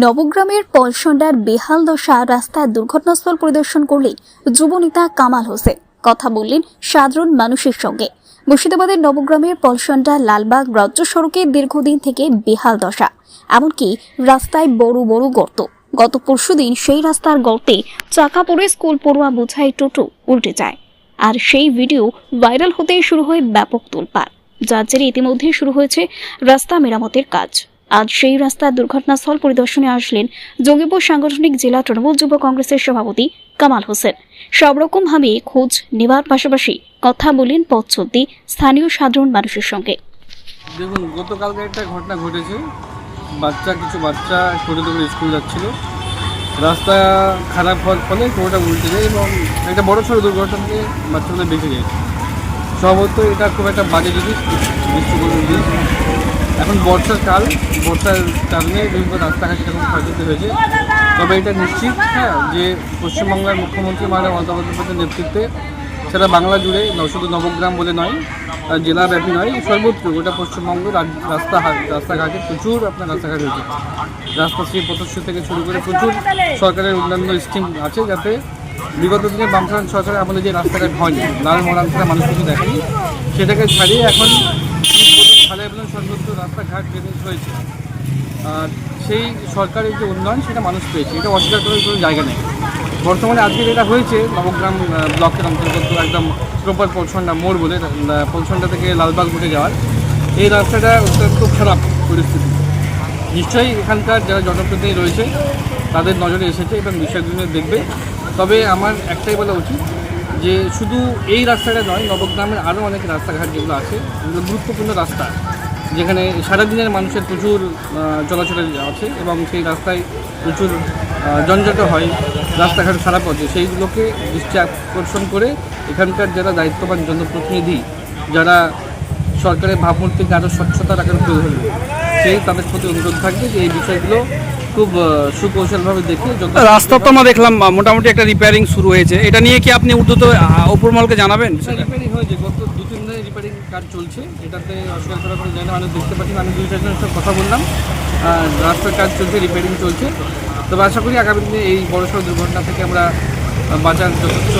নবগ্রামের পলসন্ডার বেহাল দশা রাস্তার দুর্ঘটনাস্থল পরিদর্শন করলেন যুবনেতা কামাল হোসেন। কথা বললেন সাধারণ মানুষের সঙ্গে। মুর্শিদাবাদের নবগ্রামের পলসন্ডা লালবাগ রাজ্য সড়কে দীর্ঘদিন থেকে বেহাল দশা, এমনকি রাস্তায় বড় বড় গর্ত। গত পরশুদিন সেই রাস্তার গর্তে চাকা পড়ে স্কুল পড়ুয়া বোঝাই টোটো উল্টে যায়, আর সেই ভিডিও ভাইরাল হতেই শুরু হয় ব্যাপক তোলপাড়, যার জেরে ইতিমধ্যে শুরু হয়েছে রাস্তা মেরামতের কাজ। আজ সেই রাস্তার দুর্ঘটনাস্থল পরিদর্শনে আসলেন জঙ্গিপুর সাংগঠনিক জেলা তৃণমূল যুব কংগ্রেসের সভাপতি কামাল হোসেন। সব রকম ভাবে খোঁজ নেওয়ার পাশাপাশি কথা বলেন পথ চলতি স্থানীয় সাধারণ মানুষের সঙ্গে। দেখুন, গতকালকে একটা ঘটনা ঘটেছে। কিছু বাচ্চা ছোটো থেকে স্কুল যাচ্ছিল, রাস্তা খারাপ হওয়ার ফলে টোটোটা উল্টে যায় এবং একটা বড় সড়ো দুর্ঘটনাকে বাচ্চাগুলো বেঁচে যায়। সম্ভবত এটা খুব একটা বাজে জিনিস, এখন বর্ষার কারণে বিভিন্ন রাস্তাঘাট সেরকম ক্ষয়ক্ষতি হয়েছে। তবে এটা নিশ্চিত যে পশ্চিমবাংলার মুখ্যমন্ত্রী মাননীয় মমতা বন্দ্যোপাধ্যায়ের নেতৃত্বে সেটা বাংলা জুড়ে শুধু নবগ্রাম বলে নয়, জেলাব্যাপী নয়, সর্বত্র গোটা পশ্চিমবঙ্গের রাস্তাঘাটে প্রচুর রাস্তাঘাট হয়েছে। রাস্তাশ্রী পথশ্রী থেকে শুরু করে প্রচুর সরকারের অন্যান্য স্কিম আছে, যাতে বিগত দিনে বামফ্রন্ট সরকারের আমাদের যে রাস্তাঘাট হয়নি, লাল মরান্তরা মানুষ কিছু দেখেনি, সেটাকে ছাড়িয়ে এখন সর্বত্র রাস্তাঘাট ড্রেনেজ হয়েছে। আর সেই সরকারের যে উন্নয়ন সেটা মানুষ পেয়েছে, এটা অস্বীকার করার কোনো জায়গা নেই। বর্তমানে আজকে যেটা হয়েছে নবগ্রাম ব্লকের অন্তর্গত একদম প্রপার পলসন্ডা মোড় বলে, পলসন্ডা থেকে লালবাগ উঠে যাওয়ার এই রাস্তাটা অত্যন্ত খারাপ পরিস্থিতি। নিশ্চয়ই এখানকার যারা জনপ্রতিনিধি রয়েছে তাদের নজরে এসেছে এবং বিষয়গুলো দেখবে। তবে আমার একটাই বলা উচিত যে শুধু এই রাস্তাটা নয়, নবগ্রামের আরও অনেক রাস্তাঘাট যেগুলো আছে, এগুলো গুরুত্বপূর্ণ রাস্তা, যেখানে সারাদিনের মানুষের প্রচুর চলাচল আছে এবং সেই রাস্তায় প্রচুর যানজট হয়, রাস্তাঘাট খারাপ হচ্ছে। সেইগুলোকে দৃষ্টি আকর্ষণ করে এখানকার যারা দায়িত্ববান জনপ্রতিনিধি, যারা সরকারের ভাবমূর্তিকে আরও স্বচ্ছতা রাখার প্রয়োজন, তাদের প্রতি অনুরোধ থাকবে যে এই বিষয়গুলো খুব সুকৌশলভাবে দেখে। রাস্তা তো আমরা দেখলাম মোটামুটি একটা রিপেয়ারিং শুরু হয়েছে, এটা নিয়ে কি আপনি ঊর্ধ্বতন উপরমহলকে জানাবেন? রিপেয়ারিং হয়েছে, গত 2-3 দিনে রিপেয়ারিং কাজ চলছে, এটাতে অস্বীকার করা কোনো যায় না। মানুষ দেখতে পাচ্ছেন, আমি 2-4 জনের সাথে কথা বললাম, রাস্তার কাজ চলছে, রিপেয়ারিং চলছে। তবে আশা করি আগামী দিনে এই বড়সড় দুর্ঘটনা থেকে আমরা বাঁচার যথেষ্ট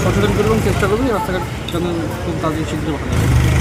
সচেতন করব এবং চেষ্টা করব এই রাস্তাঘাট যেন খুব তাড়াতাড়ি শীঘ্র বানানো যায়।